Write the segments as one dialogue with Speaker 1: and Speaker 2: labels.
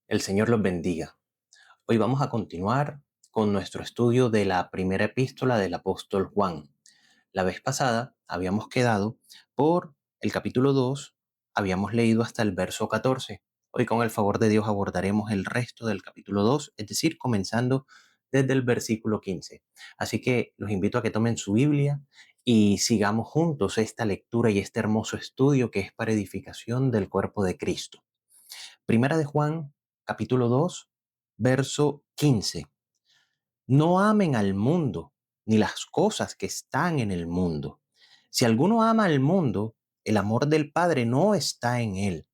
Speaker 1: El Señor los bendiga. Hoy vamos a continuar con nuestro estudio de la primera epístola del apóstol Juan. La vez pasada habíamos quedado por el capítulo 2, habíamos leído hasta el verso 14. Hoy con el favor de Dios abordaremos el resto del capítulo 2, es decir, comenzando desde el versículo 15. Así que los invito a que tomen su Biblia y sigamos juntos esta lectura y este hermoso estudio que es para edificación del cuerpo de Cristo. Primera de Juan, capítulo 2, verso 15. No amen al mundo, ni las cosas que están en el mundo. Si alguno ama al mundo, el amor del Padre no está en él,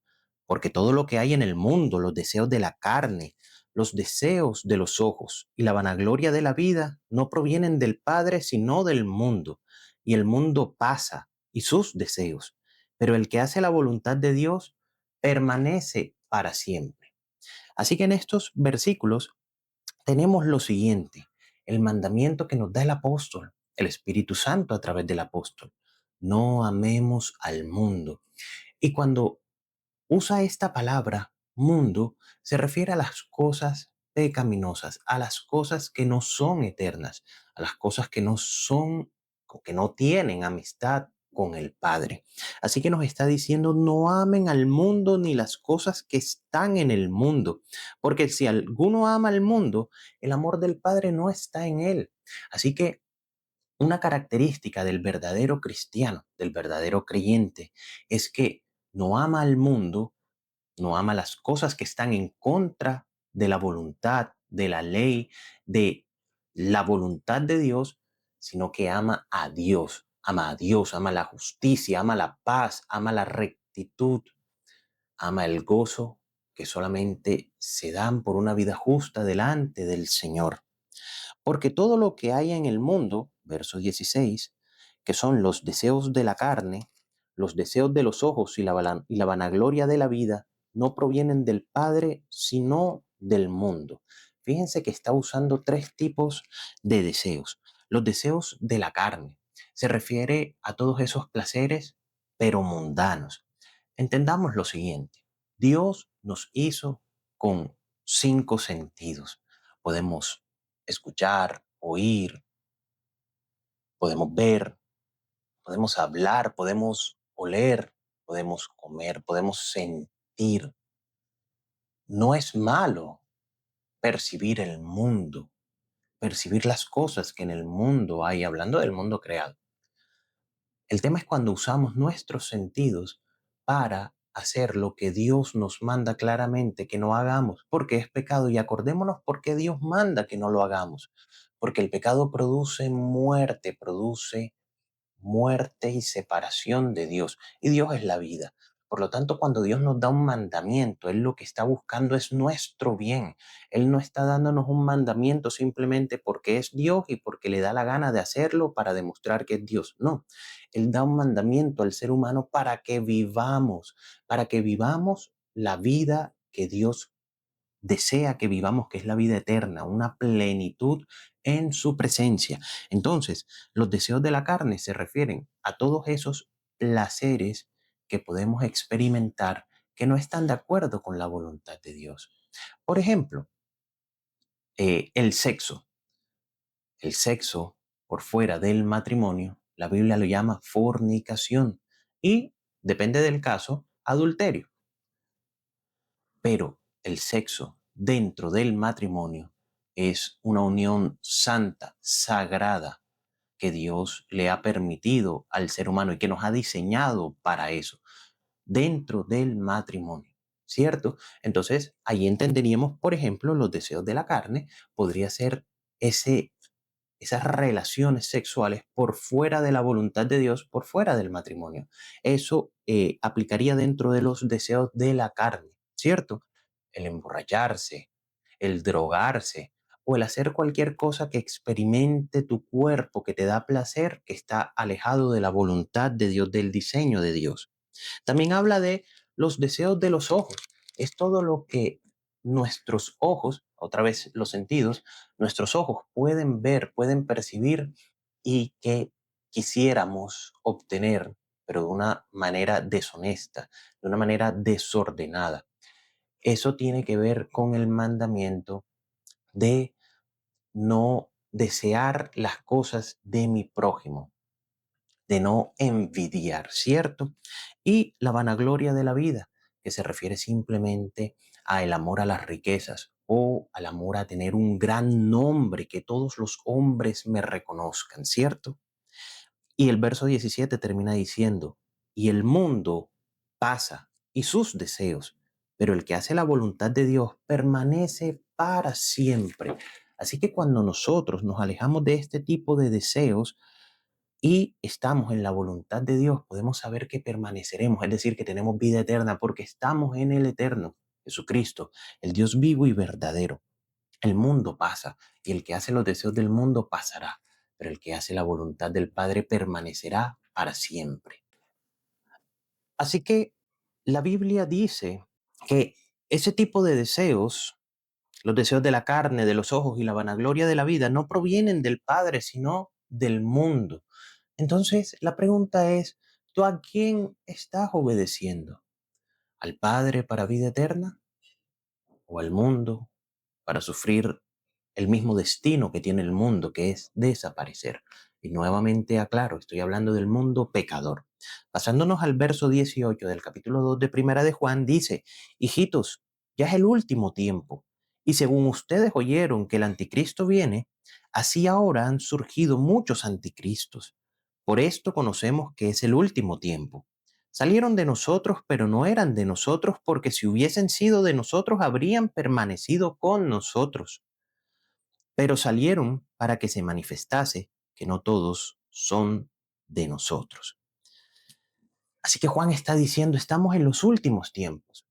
Speaker 1: porque todo lo que hay en el mundo, los deseos de la carne, los deseos de los ojos y la vanagloria de la vida, no provienen del Padre, sino del mundo. Y el mundo pasa y sus deseos, pero el que hace la voluntad de Dios permanece para siempre. Así que en estos versículos tenemos lo siguiente, el mandamiento que nos da el apóstol, el Espíritu Santo a través del apóstol. No amemos al mundo. Y cuando usa esta palabra mundo, se refiere a las cosas pecaminosas, a las cosas que no son eternas, a las cosas que no son, que no tienen amistad con el Padre. Así que nos está diciendo, no amen al mundo ni las cosas que están en el mundo, porque si alguno ama al mundo, el amor del Padre no está en él. Así que una característica del verdadero cristiano, del verdadero creyente, es que no ama al mundo, no ama las cosas que están en contra de la voluntad, de la ley, de la voluntad de Dios, sino que ama a Dios, ama la justicia, ama la paz, ama la rectitud, ama el gozo que solamente se dan por una vida justa delante del Señor. Porque todo lo que hay en el mundo, verso 16, que son los deseos de la carne, los deseos de los ojos y la vanagloria de la vida, no provienen del Padre, sino del mundo. Fíjense que está usando tres tipos de deseos. Los deseos de la carne. Se refiere a todos esos placeres, pero mundanos. Entendamos lo siguiente. Dios nos hizo con cinco sentidos. Podemos escuchar, oír, podemos ver, podemos hablar, podemos oler, podemos comer, podemos sentir. No es malo percibir el mundo, percibir las cosas que en el mundo hay, hablando del mundo creado. El tema es cuando usamos nuestros sentidos para hacer lo que Dios nos manda claramente que no hagamos, porque es pecado. Y acordémonos por qué Dios manda que no lo hagamos. Porque el pecado produce muerte y separación de Dios. Y Dios es la vida. Por lo tanto, cuando Dios nos da un mandamiento, Él lo que está buscando es nuestro bien. Él no está dándonos un mandamiento simplemente porque es Dios y porque le da la gana de hacerlo para demostrar que es Dios. No, Él da un mandamiento al ser humano para que vivamos la vida que Dios desea que vivamos, que es la vida eterna, una plenitud en su presencia. Entonces, los deseos de la carne se refieren a todos esos placeres que podemos experimentar que no están de acuerdo con la voluntad de Dios. Por ejemplo, el sexo. El sexo por fuera del matrimonio, la Biblia lo llama fornicación y, depende del caso, adulterio. Pero el sexo dentro del matrimonio es una unión santa, sagrada, que Dios le ha permitido al ser humano y que nos ha diseñado para eso, dentro del matrimonio, ¿cierto? Entonces, ahí entenderíamos, por ejemplo, los deseos de la carne, podría ser esas relaciones sexuales por fuera de la voluntad de Dios, por fuera del matrimonio. Eso aplicaría dentro de los deseos de la carne, ¿cierto? El emborracharse, el drogarse o el hacer cualquier cosa que experimente tu cuerpo, que te da placer, que está alejado de la voluntad de Dios, del diseño de Dios. También habla de los deseos de los ojos. Es todo lo que nuestros ojos, otra vez los sentidos, nuestros ojos pueden ver, pueden percibir y que quisiéramos obtener, pero de una manera deshonesta, de una manera desordenada. Eso tiene que ver con el mandamiento de no desear las cosas de mi prójimo, de no envidiar, ¿cierto? Y la vanagloria de la vida, que se refiere simplemente a el amor a las riquezas o al amor a tener un gran nombre, que todos los hombres me reconozcan, ¿cierto? Y el verso 17 termina diciendo, y el mundo pasa y sus deseos, pero el que hace la voluntad de Dios permanece para siempre. Así que cuando nosotros nos alejamos de este tipo de deseos y estamos en la voluntad de Dios, podemos saber que permaneceremos, es decir, que tenemos vida eterna porque estamos en el eterno, Jesucristo, el Dios vivo y verdadero. El mundo pasa y el que hace los deseos del mundo pasará, pero el que hace la voluntad del Padre permanecerá para siempre. Así que la Biblia dice que ese tipo de deseos, los deseos de la carne, de los ojos y la vanagloria de la vida, no provienen del Padre, sino del mundo. Entonces, la pregunta es, ¿tú a quién estás obedeciendo? ¿Al Padre para vida eterna o al mundo para sufrir el mismo destino que tiene el mundo, que es desaparecer? Y nuevamente aclaro, estoy hablando del mundo pecador. Pasándonos al verso 18 del capítulo 2 de Primera de Juan, dice, hijitos, ya es el último tiempo, y según ustedes oyeron que el anticristo viene, así ahora han surgido muchos anticristos. Por esto conocemos que es el último tiempo. Salieron de nosotros, pero no eran de nosotros, porque si hubiesen sido de nosotros, habrían permanecido con nosotros. Pero salieron para que se manifestase que no todos son de nosotros. Así que Juan está diciendo, estamos en los últimos tiempos.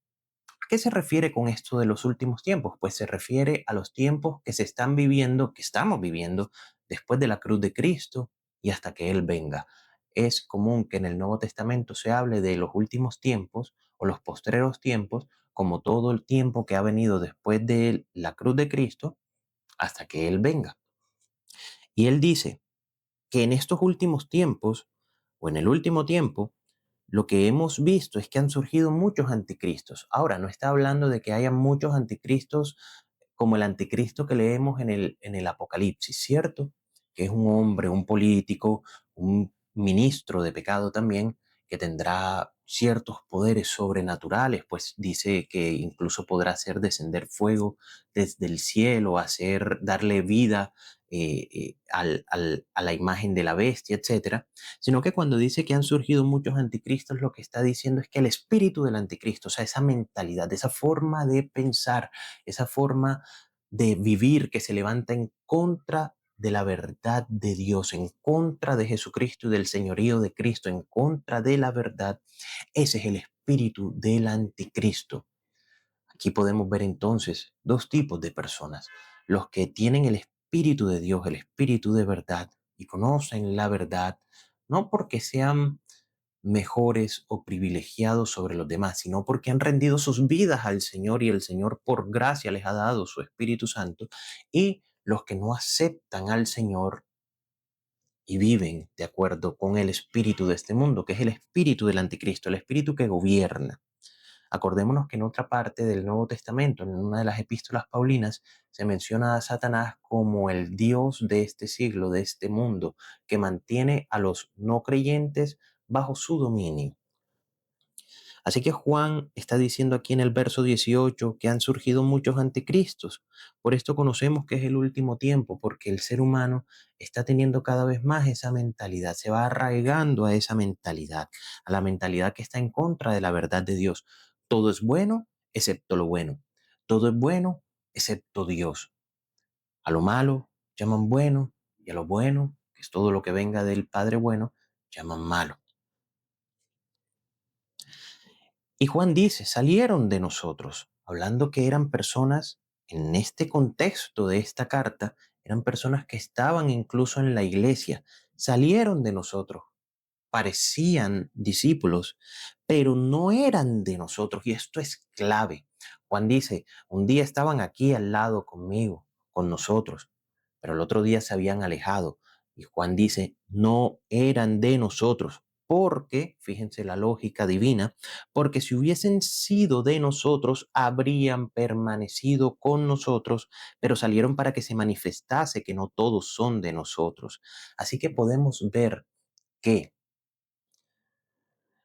Speaker 1: ¿A qué se refiere con esto de los últimos tiempos? Pues se refiere a los tiempos que se están viviendo, que estamos viviendo después de la cruz de Cristo y hasta que Él venga. Es común que en el Nuevo Testamento se hable de los últimos tiempos o los postreros tiempos como todo el tiempo que ha venido después de la cruz de Cristo hasta que Él venga. Y Él dice que en estos últimos tiempos o en el último tiempo lo que hemos visto es que han surgido muchos anticristos. Ahora, no está hablando de que haya muchos anticristos como el anticristo que leemos en el Apocalipsis, ¿cierto? Que es un hombre, un político, un ministro de pecado también, que tendrá ciertos poderes sobrenaturales, pues dice que incluso podrá hacer descender fuego desde el cielo, darle vida a la imagen de la bestia, etcétera, sino que cuando dice que han surgido muchos anticristos, lo que está diciendo es que el espíritu del anticristo, o sea, esa mentalidad, esa forma de pensar, esa forma de vivir que se levanta en contra de la verdad de Dios, en contra de Jesucristo y del señorío de Cristo, en contra de la verdad, ese es el espíritu del anticristo. Aquí podemos ver entonces dos tipos de personas, los que tienen el espíritu de Dios, el espíritu de verdad y conocen la verdad, no porque sean mejores o privilegiados sobre los demás, sino porque han rendido sus vidas al Señor y el Señor por gracia les ha dado su Espíritu Santo, y los que no aceptan al Señor y viven de acuerdo con el espíritu de este mundo, que es el espíritu del anticristo, el espíritu que gobierna. Acordémonos que en otra parte del Nuevo Testamento, en una de las epístolas paulinas, se menciona a Satanás como el Dios de este siglo, de este mundo, que mantiene a los no creyentes bajo su dominio. Así que Juan está diciendo aquí en el verso 18 que han surgido muchos anticristos. Por esto conocemos que es el último tiempo, porque el ser humano está teniendo cada vez más esa mentalidad, se va arraigando a esa mentalidad, a la mentalidad que está en contra de la verdad de Dios. Todo es bueno excepto lo bueno. Todo es bueno excepto Dios. A lo malo llaman bueno y a lo bueno, que es todo lo que venga del Padre bueno, llaman malo. Y Juan dice, salieron de nosotros, hablando que eran personas, en este contexto de esta carta, eran personas que estaban incluso en la iglesia, salieron de nosotros, parecían discípulos, pero no eran de nosotros, y esto es clave. Juan dice, un día estaban aquí al lado conmigo, con nosotros, pero el otro día se habían alejado, y Juan dice, no eran de nosotros. porque, fíjense la lógica divina, porque si hubiesen sido de nosotros, habrían permanecido con nosotros, pero salieron para que se manifestase que no todos son de nosotros. Así que podemos ver que,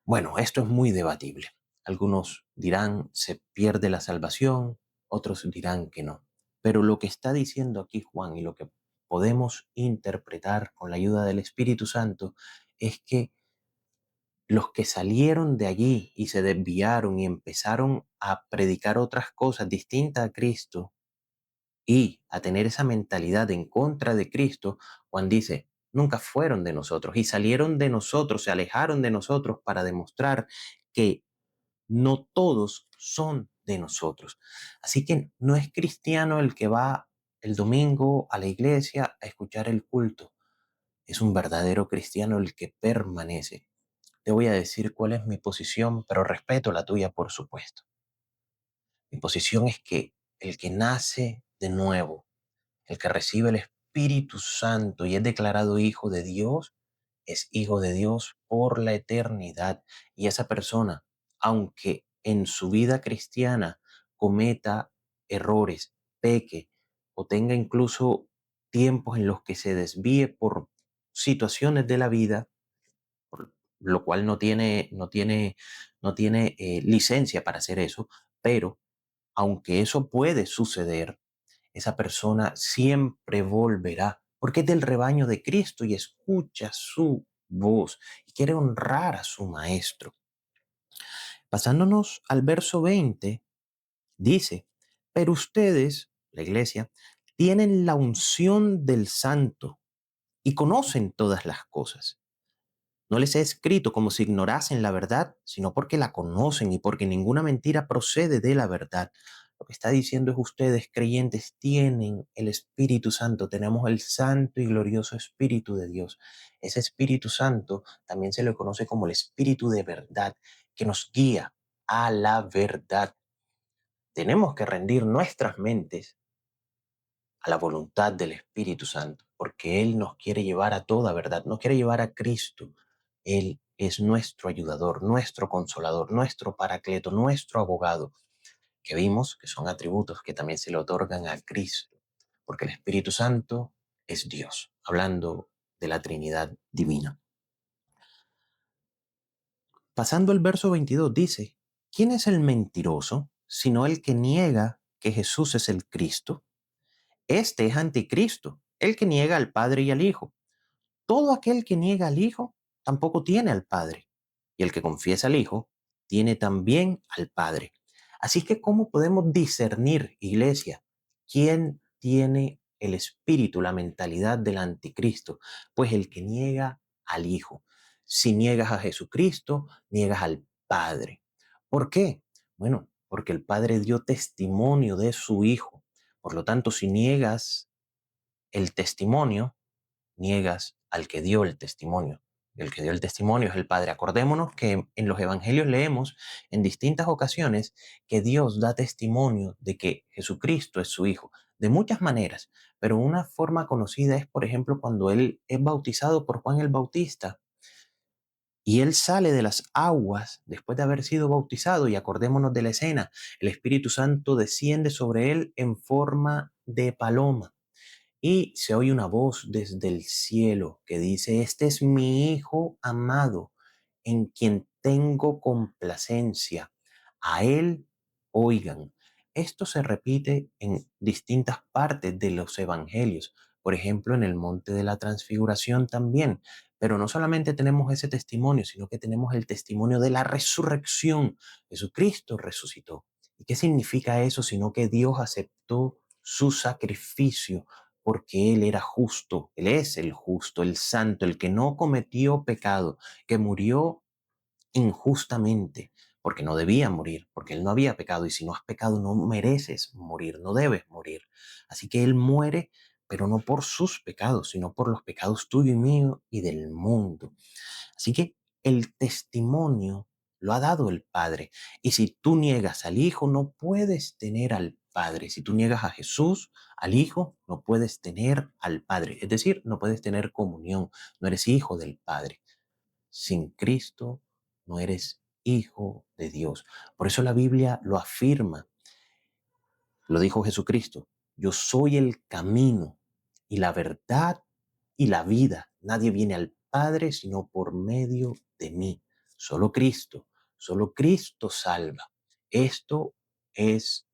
Speaker 1: bueno, esto es muy debatible. Algunos dirán se pierde la salvación, otros dirán que no. Pero lo que está diciendo aquí Juan y lo que podemos interpretar con la ayuda del Espíritu Santo es que los que salieron de allí y se desviaron y empezaron a predicar otras cosas distintas a Cristo y a tener esa mentalidad en contra de Cristo, Juan dice, nunca fueron de nosotros y salieron de nosotros, se alejaron de nosotros para demostrar que no todos son de nosotros. Así que no es cristiano el que va el domingo a la iglesia a escuchar el culto. Es un verdadero cristiano el que permanece. Te voy a decir cuál es mi posición, pero respeto la tuya, por supuesto. Mi posición es que el que nace de nuevo, el que recibe el Espíritu Santo y es declarado hijo de Dios, es hijo de Dios por la eternidad. Y esa persona, aunque en su vida cristiana cometa errores, peque o tenga incluso tiempos en los que se desvíe por situaciones de la vida, por lo cual no tiene licencia para hacer eso, pero aunque eso puede suceder, esa persona siempre volverá, porque es del rebaño de Cristo y escucha su voz y quiere honrar a su maestro. Pasándonos al verso 20, dice, pero ustedes, la iglesia, tienen la unción del santo y conocen todas las cosas. No les he escrito como si ignorasen la verdad, sino porque la conocen y porque ninguna mentira procede de la verdad. Lo que está diciendo es ustedes, creyentes, tienen el Espíritu Santo, tenemos el santo y glorioso Espíritu de Dios. Ese Espíritu Santo también se le conoce como el Espíritu de verdad, que nos guía a la verdad. Tenemos que rendir nuestras mentes a la voluntad del Espíritu Santo, porque Él nos quiere llevar a toda verdad, nos quiere llevar a Cristo. Él es nuestro ayudador, nuestro consolador, nuestro paracleto, nuestro abogado, que vimos que son atributos que también se le otorgan a Cristo, porque el Espíritu Santo es Dios, hablando de la Trinidad divina. Pasando al verso 22 dice, ¿quién es el mentiroso sino el que niega que Jesús es el Cristo? Este es anticristo, el que niega al Padre y al Hijo. Todo aquel que niega al Hijo tampoco tiene al Padre. Y el que confiesa al Hijo tiene también al Padre. Así que, ¿cómo podemos discernir, iglesia, quién tiene el espíritu, la mentalidad del anticristo? Pues el que niega al Hijo. Si niegas a Jesucristo, niegas al Padre. ¿Por qué? Bueno, porque el Padre dio testimonio de su Hijo. Por lo tanto, si niegas el testimonio, niegas al que dio el testimonio. El que dio el testimonio es el Padre. Acordémonos que en los evangelios leemos en distintas ocasiones que Dios da testimonio de que Jesucristo es su Hijo, de muchas maneras, pero una forma conocida es, por ejemplo, cuando Él es bautizado por Juan el Bautista y Él sale de las aguas después de haber sido bautizado, y acordémonos de la escena, el Espíritu Santo desciende sobre Él en forma de paloma. Y se oye una voz desde el cielo que dice, este es mi Hijo amado, en quien tengo complacencia. A él oigan. Esto se repite en distintas partes de los evangelios. Por ejemplo, en el monte de la transfiguración también. Pero no solamente tenemos ese testimonio, sino que tenemos el testimonio de la resurrección. Jesucristo resucitó. ¿Y qué significa eso? Sino que Dios aceptó su sacrificio porque Él era justo, Él es el justo, el santo, el que no cometió pecado, que murió injustamente, porque no debía morir, porque Él no había pecado, y si no has pecado no mereces morir, no debes morir. Así que Él muere, pero no por sus pecados, sino por los pecados tuyos y mío y del mundo. Así que el testimonio lo ha dado el Padre. Y si tú niegas al Hijo, no puedes tener al Padre. Si tú niegas a Jesús, al Hijo, no puedes tener al Padre. Es decir, no puedes tener comunión. No eres hijo del Padre. Sin Cristo no eres hijo de Dios. Por eso la Biblia lo afirma, lo dijo Jesucristo: yo soy el camino y la verdad y la vida. Nadie viene al Padre sino por medio de mí. Solo Cristo salva. Esto es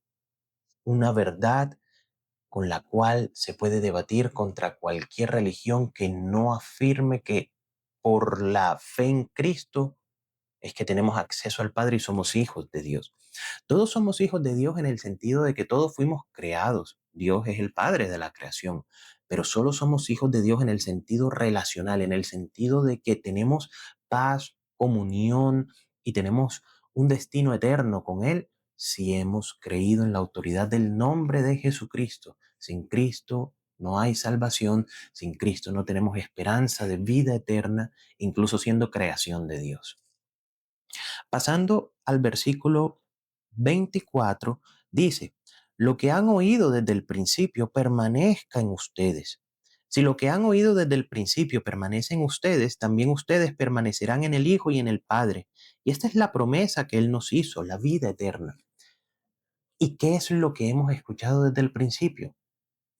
Speaker 1: una verdad con la cual se puede debatir contra cualquier religión que no afirme que por la fe en Cristo es que tenemos acceso al Padre y somos hijos de Dios. Todos somos hijos de Dios en el sentido de que todos fuimos creados. Dios es el Padre de la creación, pero solo somos hijos de Dios en el sentido relacional, en el sentido de que tenemos paz, comunión y tenemos un destino eterno con Él si hemos creído en la autoridad del nombre de Jesucristo. Sin Cristo no hay salvación, sin Cristo no tenemos esperanza de vida eterna, incluso siendo creación de Dios. Pasando al versículo 24, dice: lo que han oído desde el principio permanezca en ustedes. Si lo que han oído desde el principio permanece en ustedes, también ustedes permanecerán en el Hijo y en el Padre. Y esta es la promesa que Él nos hizo, la vida eterna. ¿Y qué es lo que hemos escuchado desde el principio?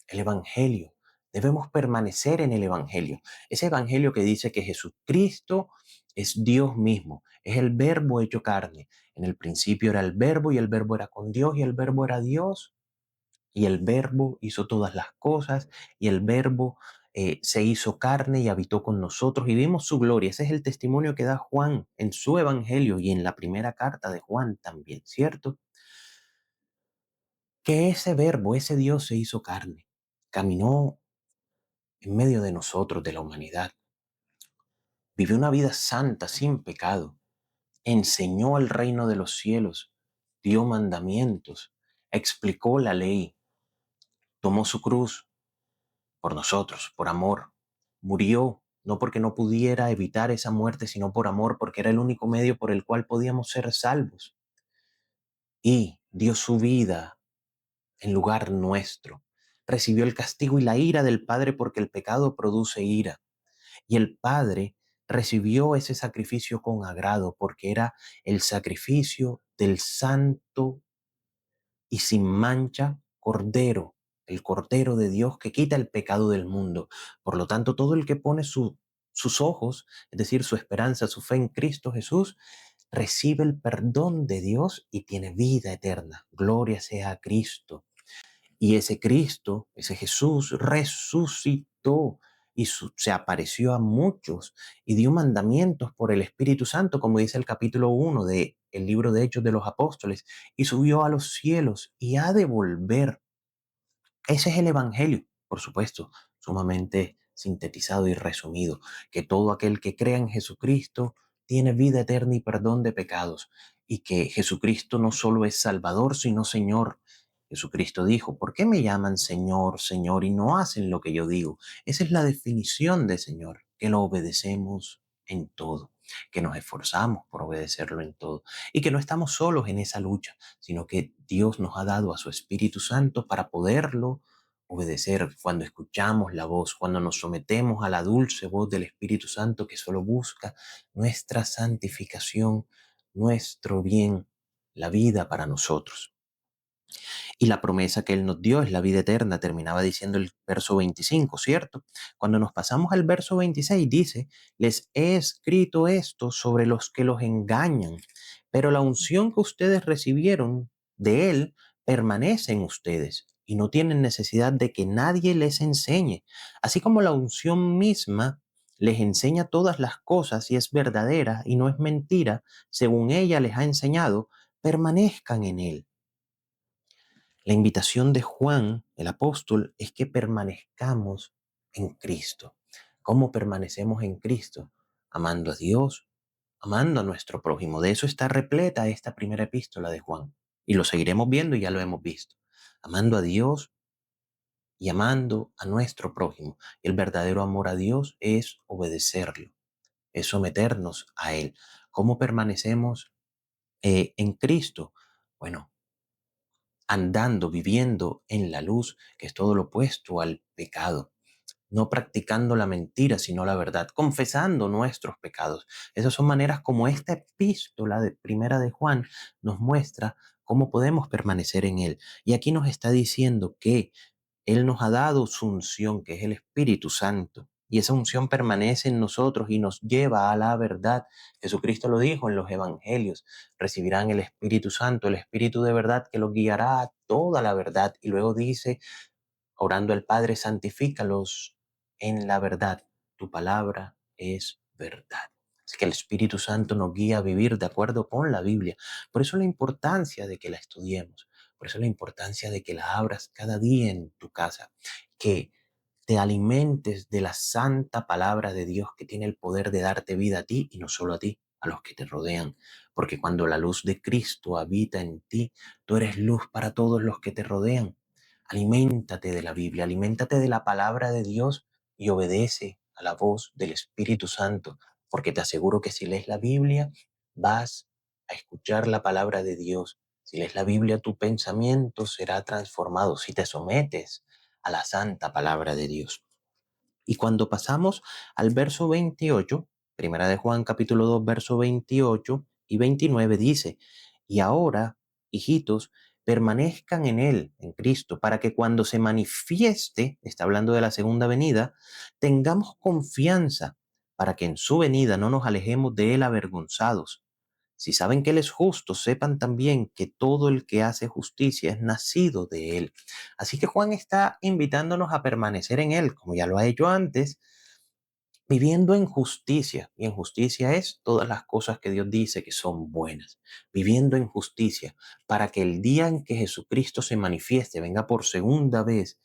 Speaker 1: El Evangelio. Debemos permanecer en el Evangelio. Ese Evangelio que dice que Jesucristo es Dios mismo, es el Verbo hecho carne. En el principio era el Verbo y el Verbo era con Dios y el Verbo era Dios y el Verbo hizo todas las cosas y el Verbo se hizo carne y habitó con nosotros y vimos su gloria. Ese es el testimonio que da Juan en su Evangelio y en la primera carta de Juan también, ¿cierto? Que ese Verbo, ese Dios se hizo carne, caminó en medio de nosotros, de la humanidad. Vivió una vida santa, sin pecado. Enseñó el reino de los cielos, dio mandamientos, explicó la ley, tomó su cruz por nosotros, por amor. Murió, no porque no pudiera evitar esa muerte, sino por amor, porque era el único medio por el cual podíamos ser salvos. Y dio su vida en lugar nuestro. Recibió el castigo y la ira del Padre porque el pecado produce ira. Y el Padre recibió ese sacrificio con agrado porque era el sacrificio del santo y sin mancha Cordero, el Cordero de Dios que quita el pecado del mundo. Por lo tanto, todo el que pone sus ojos, es decir, su esperanza, su fe en Cristo Jesús, recibe el perdón de Dios y tiene vida eterna. Gloria sea a Cristo. Y ese Cristo, ese Jesús, resucitó y se apareció a muchos y dio mandamientos por el Espíritu Santo, como dice el capítulo 1 del libro de Hechos de los Apóstoles, y subió a los cielos y ha de volver. Ese es el Evangelio, por supuesto, sumamente sintetizado y resumido, que todo aquel que crea en Jesucristo tiene vida eterna y perdón de pecados, y que Jesucristo no solo es Salvador, sino Señor. Jesucristo dijo: ¿por qué me llaman Señor, Señor y no hacen lo que yo digo? Esa es la definición de Señor, que lo obedecemos en todo, que nos esforzamos por obedecerlo en todo y que no estamos solos en esa lucha, sino que Dios nos ha dado a su Espíritu Santo para poderlo obedecer cuando escuchamos la voz, cuando nos sometemos a la dulce voz del Espíritu Santo que solo busca nuestra santificación, nuestro bien, la vida para nosotros. Y la promesa que Él nos dio es la vida eterna, terminaba diciendo el verso 25, ¿cierto? Cuando nos pasamos al verso 26 dice: les he escrito esto sobre los que los engañan, pero la unción que ustedes recibieron de Él permanece en ustedes y no tienen necesidad de que nadie les enseñe, así como la unción misma les enseña todas las cosas y es verdadera y no es mentira, según ella les ha enseñado, permanezcan en Él. La invitación de Juan, el apóstol, es que permanezcamos en Cristo. ¿Cómo permanecemos en Cristo? Amando a Dios, amando a nuestro prójimo. De eso está repleta esta primera epístola de Juan. Y lo seguiremos viendo y ya lo hemos visto. Amando a Dios y amando a nuestro prójimo. El verdadero amor a Dios es obedecerlo, es someternos a Él. ¿Cómo permanecemos en Cristo? Bueno, andando, viviendo en la luz, que es todo lo opuesto al pecado. no practicando la mentira, sino la verdad, confesando nuestros pecados. Esas son maneras como esta epístola de Primera de Juan nos muestra cómo podemos permanecer en él. Y aquí nos está diciendo que él nos ha dado su unción, que es el Espíritu Santo. Y esa unción permanece en nosotros y nos lleva a la verdad. Jesucristo lo dijo en los evangelios. Recibirán el Espíritu Santo, el Espíritu de verdad que los guiará a toda la verdad. Y luego dice, orando al Padre, santifícalos en la verdad. Tu palabra es verdad. Así que el Espíritu Santo nos guía a vivir de acuerdo con la Biblia. Por eso la importancia de que la estudiemos. Por eso la importancia de que la abras cada día en tu casa. Que te alimentes de la santa palabra de Dios que tiene el poder de darte vida a ti y no solo a ti, a los que te rodean. Porque cuando la luz de Cristo habita en ti, tú eres luz para todos los que te rodean. Aliméntate de la Biblia, aliméntate de la palabra de Dios y obedece a la voz del Espíritu Santo, porque te aseguro que si lees la Biblia, vas a escuchar la palabra de Dios. Si lees la Biblia, tu pensamiento será transformado si te sometes a la santa palabra de Dios. Y cuando pasamos al verso 28, Primera de Juan capítulo 2, verso 28 y 29 dice, y ahora, hijitos, permanezcan en Él, en Cristo, para que cuando se manifieste, está hablando de la segunda venida, tengamos confianza para que en su venida no nos alejemos de Él avergonzados. Si saben que Él es justo, sepan también que todo el que hace justicia es nacido de Él. Así que Juan está invitándonos a permanecer en Él, como ya lo ha hecho antes, viviendo en justicia. Y en justicia es todas las cosas que Dios dice que son buenas. Viviendo en justicia, para que el día en que Jesucristo se manifieste, venga por segunda vez,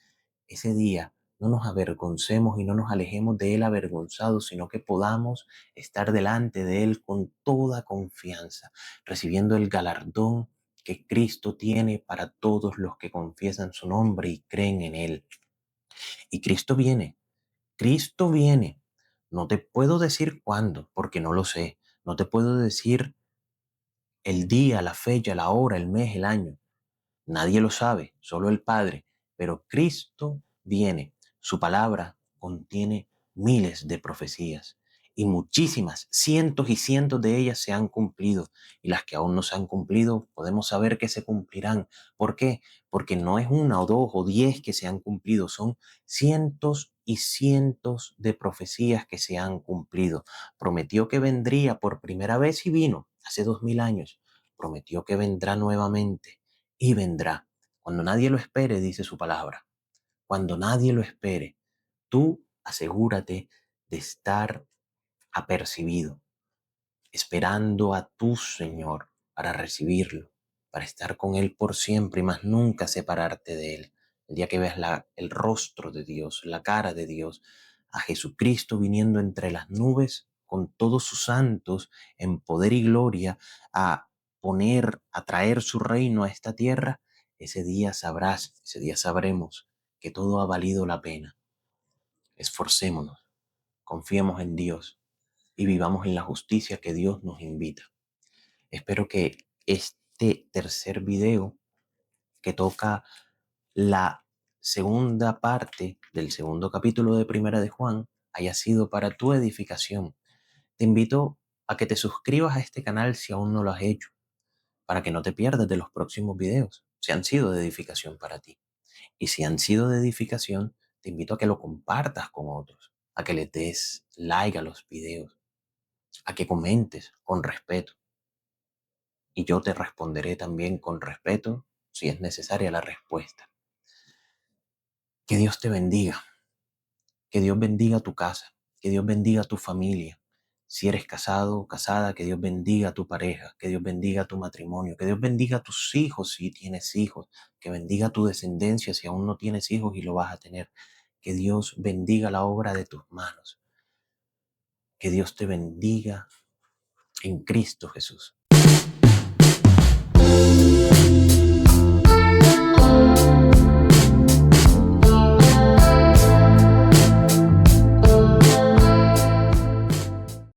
Speaker 1: ese día no nos avergoncemos y no nos alejemos de Él avergonzados, sino que podamos estar delante de Él con toda confianza, recibiendo el galardón que Cristo tiene para todos los que confiesan su nombre y creen en Él. Y Cristo viene, Cristo viene. No te puedo decir cuándo, porque no lo sé. No te puedo decir el día, la fecha, la hora, el mes, el año. Nadie lo sabe, solo el Padre. Pero Cristo viene. Su palabra contiene miles de profecías y muchísimas, cientos y cientos de ellas se han cumplido. Y las que aún no se han cumplido, podemos saber que se cumplirán. ¿Por qué? Porque no es una o dos o 10 que se han cumplido, son cientos y cientos de profecías que se han cumplido. Prometió que vendría por primera vez y vino hace 2000 años. Prometió que vendrá nuevamente y vendrá. Cuando nadie lo espere, dice su palabra. Cuando nadie lo espere, tú asegúrate de estar apercibido, esperando a tu Señor para recibirlo, para estar con Él por siempre y más nunca separarte de Él. El día que veas el rostro de Dios, la cara de Dios, a Jesucristo viniendo entre las nubes con todos sus santos en poder y gloria a a traer su reino a esta tierra, ese día sabrás, ese día sabremos que todo ha valido la pena. Esforcémonos, confiemos en Dios y vivamos en la justicia que Dios nos invita. Espero que este tercer video que toca la segunda parte del segundo capítulo de Primera de Juan haya sido para tu edificación. Te invito a que te suscribas a este canal si aún no lo has hecho, para que no te pierdas de los próximos videos, si han sido de edificación para ti. Y si han sido de edificación, te invito a que lo compartas con otros, a que le des like a los videos, a que comentes con respeto. Y yo te responderé también con respeto si es necesaria la respuesta. Que Dios te bendiga, que Dios bendiga tu casa, que Dios bendiga tu familia. Si eres casado o casada, que Dios bendiga a tu pareja, que Dios bendiga tu matrimonio, que Dios bendiga a tus hijos si tienes hijos, que bendiga tu descendencia si aún no tienes hijos y lo vas a tener. Que Dios bendiga la obra de tus manos. Que Dios te bendiga en Cristo Jesús.